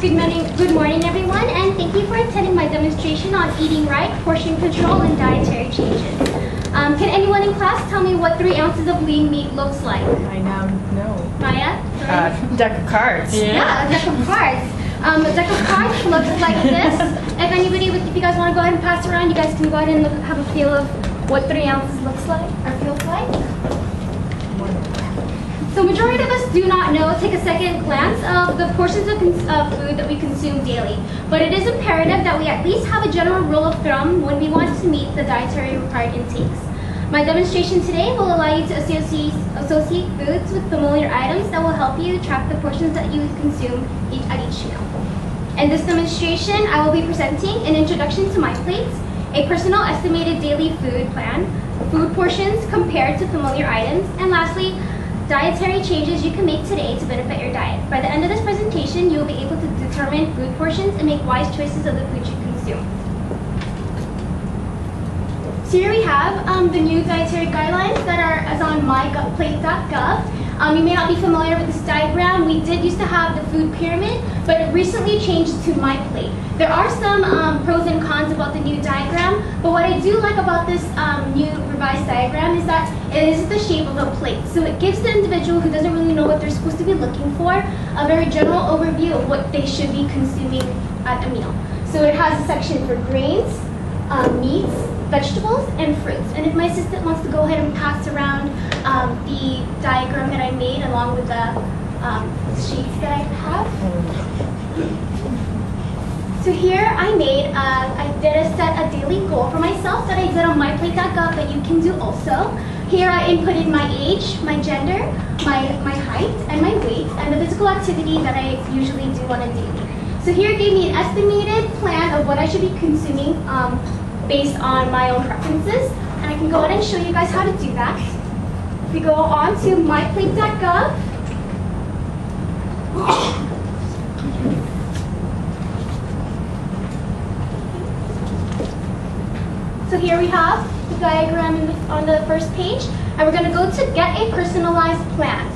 Good morning, everyone, and thank you for attending my demonstration on eating right, portion control, and dietary changes. Can anyone in class tell me what 3 ounces of lean meat looks like? I now know. Maya? Deck of cards. Yeah, a deck of cards. A deck of cards looks like this. If you guys want to go ahead and pass around, you guys can go ahead and have a feel of what 3 ounces looks like or feels like. So majority of us do not know, take a second glance of the portions of food that we consume daily. But it is imperative that we at least have a general rule of thumb when we want to meet the dietary required intakes. My demonstration today will allow you to associate foods with familiar items that will help you track the portions that you consume at each meal. In this demonstration, I will be presenting an introduction to my plates, a personal estimated daily food plan, food portions compared to familiar items, and lastly, dietary changes you can make today to benefit your diet. By the end of this presentation, you will be able to determine food portions and make wise choices of the food you consume. So here we have the new dietary guidelines that are on myplate.gov. You may not be familiar with this diagram. We did used to have the food pyramid, but it recently changed to MyPlate. There are some pros and cons about the new diagram, but what I do like about this new revised diagram is that it is the shape of a plate. So it gives the individual who doesn't really know what they're supposed to be looking for a very general overview of what they should be consuming at a meal. So it has a section for grains, meats, vegetables, and fruits. And if my assistant wants to go ahead and pass around the diagram that I made along with the sheets that I have. So here I did set a daily goal for myself that I did on myplate.gov that you can do also. Here I inputted my age, my gender, my height, and my weight, and the physical activity that I usually do on a daily. So here it gave me an estimated plan of what I should be consuming based on my own preferences, and I can go ahead and show you guys how to do that. If we go on to myplate.gov, so here we have the diagram on the first page, and we're going to go to get a personalized plan.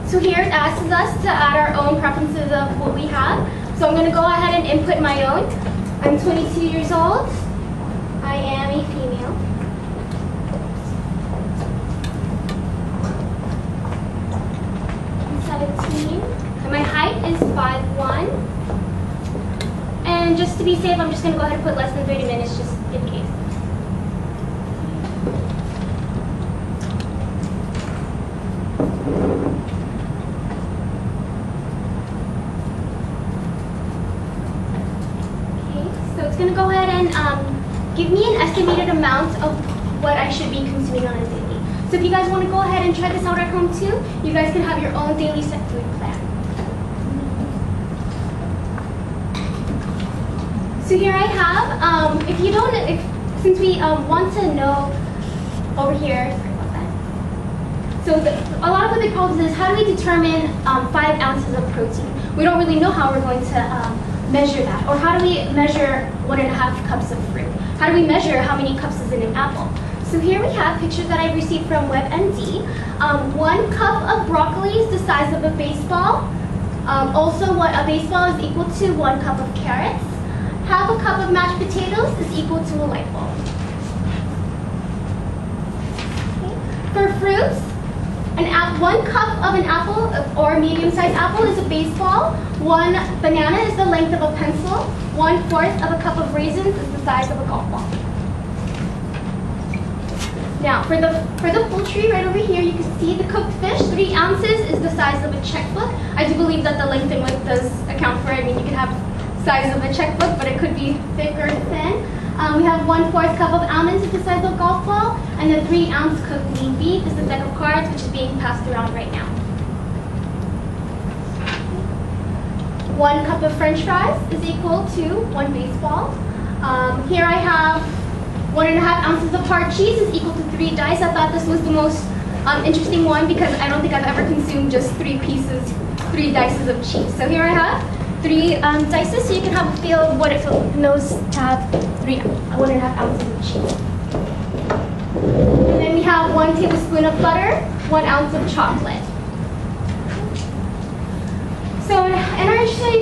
So here it asks us to add our own preferences of what we have. So I'm going to go ahead and input my own. I'm 22 years old. I am a female. I'm 17. And my height is 5'1". And just to be safe, I'm just going to go ahead and put less than 30 minutes just in case. It's going to go ahead and give me an estimated amount of what I should be consuming on a daily. So if you guys want to go ahead and try this out at home too, you guys can have your own daily set food plan. So here I have, since we want to know over here, sorry about that. So a lot of the big problems is how do we determine 5 ounces of protein? We don't really know how we're going to measure that, or how do we measure 1.5 cups of fruit? How do we measure how many cups is in an apple? So here we have pictures that I received from WebMD. 1 cup of broccoli is the size of a baseball. Also, a baseball is equal to 1 cup of carrots. Half a cup of mashed potatoes is equal to a light bulb. Okay. For fruits, 1 cup of an apple or medium-sized apple is a baseball. 1 banana is the length of a pencil. 1/4 of a cup of raisins is the size of a golf ball. Now, for the poultry right over here, you can see the cooked fish. 3 ounces is the size of a checkbook. I do believe that the length and width does account for it. I mean, you can have size of a checkbook, but it could be thick or thin. We have 1/4 cup of almonds is the size of a golf ball, and the 3-ounce cooked lean beef is the deck of cards, which is being passed around right now. 1 cup of French fries is equal to 1 baseball. Here I have 1.5 ounces of hard cheese is equal to 3 dice. I thought this was the most interesting one because I don't think I've ever consumed just 3 dices of cheese. So here I have 3 dices, so you can have a feel of what it knows to have 1.5 ounces of cheese. And then we have 1 tablespoon of butter, 1 ounce of chocolate. So in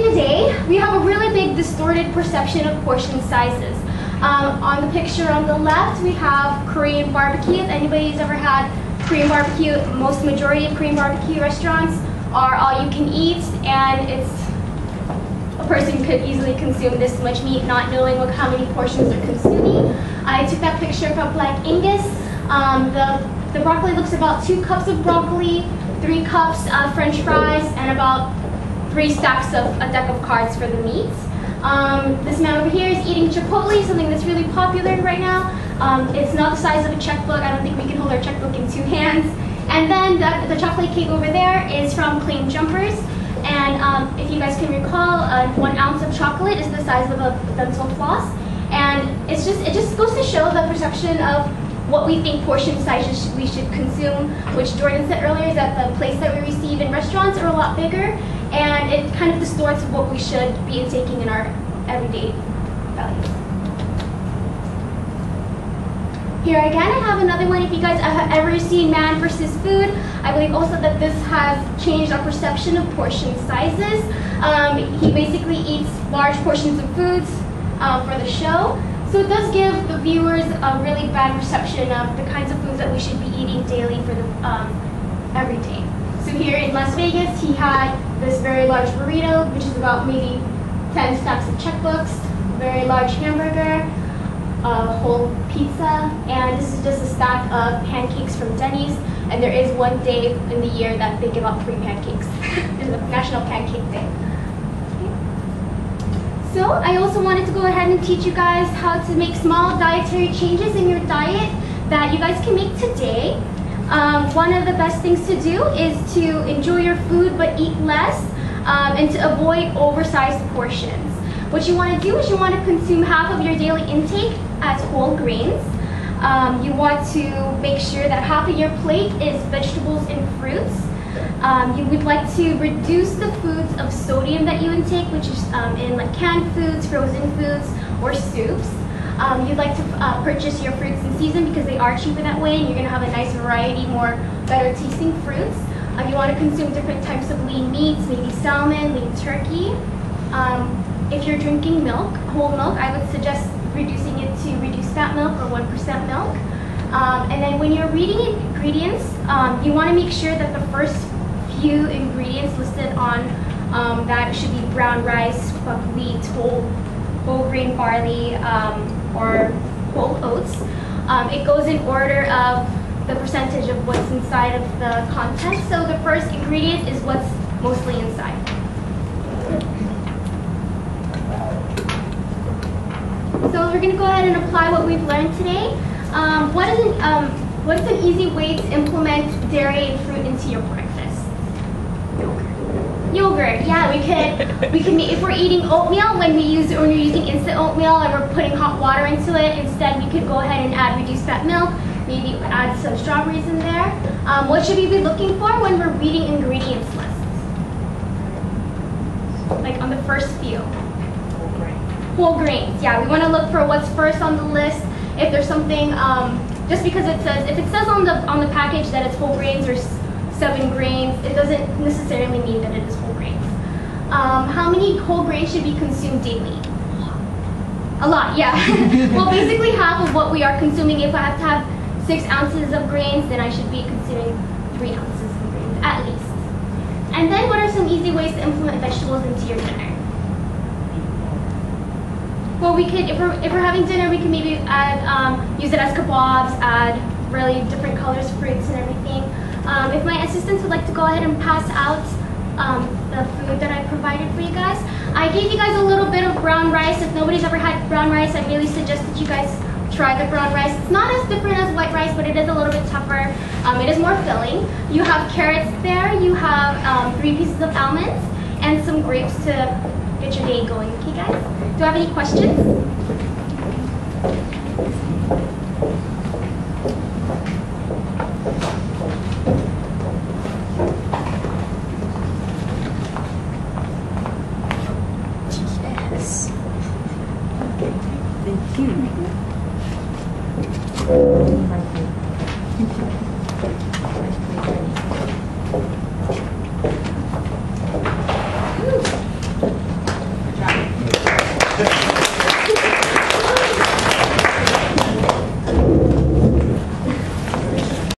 in the day, we have a really big distorted perception of portion sizes. On the picture on the left, we have Korean barbecue. If anybody's ever had Korean barbecue, most majority of Korean barbecue restaurants are all you can eat, and a person could easily consume this much meat not knowing how many portions they're consuming. I took that picture from Black Angus. The broccoli looks about 2 cups of broccoli, 3 cups of French fries, and about 3 stacks of a deck of cards for the meats. This man over here is eating Chipotle, something that's really popular right now. It's not the size of a checkbook. I don't think we can hold our checkbook in 2 hands. And then the chocolate cake over there is from Claim Jumpers. And if you guys can recall, 1 ounce of chocolate is the size of a dental floss. And it just goes to show the perception of what we think portion sizes we should consume, which Jordan said earlier, is that the plates that we receive in restaurants are a lot bigger, and it kind of distorts what we should be intaking in our everyday values. Here again, I have another one. If you guys have ever seen Man vs. Food, I believe also that this has changed our perception of portion sizes. He basically eats large portions of foods for the show. So it does give the viewers a really bad perception of the kinds of foods that we should be eating daily for the every day. So here in Las Vegas, he had this very large burrito, which is about maybe 10 stacks of checkbooks, very large hamburger, a whole pizza, and this is just a stack of pancakes from Denny's. And there is one day in the year that they give out free pancakes. It's the National Pancake Day. So I also wanted to go ahead and teach you guys how to make small dietary changes in your diet that you guys can make today. One of the best things to do is to enjoy your food but eat less, and to avoid oversized portions. What you want to do is you want to consume half of your daily intake as whole grains. You want to make sure that half of your plate is vegetables and fruits. You would like to reduce the foods of sodium that you intake, which is in like canned foods, frozen foods, or soups. You'd like to purchase your fruits in season because they are cheaper that way, and you're going to have a nice variety, better tasting fruits. You want to consume different types of lean meats, maybe salmon, lean turkey. If you're drinking milk, whole milk, I would suggest reducing it to reduced fat milk or 1% milk. And then when you're reading ingredients, you want to make sure that the first few ingredients listed on that should be brown rice, buckwheat, whole grain barley, or whole oats. It goes in order of the percentage of what's inside of the content. So the first ingredient is what's mostly inside. So we're going to go ahead and apply what we've learned today. What's an easy way to implement dairy and fruit into your breakfast? Yogurt. Yeah, we can make, if we're eating oatmeal, when you're using instant oatmeal and we're putting hot water into it, instead we could go ahead and add reduced fat milk, maybe add some strawberries in there. What should we be looking for when we're reading ingredients lists? Like on the first few. Whole grains. Yeah, we want to look for what's first on the list. If there's something, just because if it says on the package that it's whole grains or 7 grains, it doesn't necessarily mean that it is whole grains. How many whole grains should be consumed daily? A lot, yeah. Well, basically half of what we are consuming. If I have to have 6 ounces of grains, then I should be consuming 3 ounces of grains at least. And then what are some easy ways to implement vegetables into your dinner? Well, we could, if we're having dinner, we can maybe add, use it as kebabs, add really different colors, fruits, and everything. If my assistants would like to go ahead and pass out the food that I provided for you guys. I gave you guys a little bit of brown rice. If nobody's ever had brown rice, I really suggest that you guys try the brown rice. It's not as different as white rice, but it is a little bit tougher. It is more filling. You have carrots there. You have 3 pieces of almonds and some grapes to get your day going. Okay, guys? Do I have any questions? Yes. Thank you. Thank you.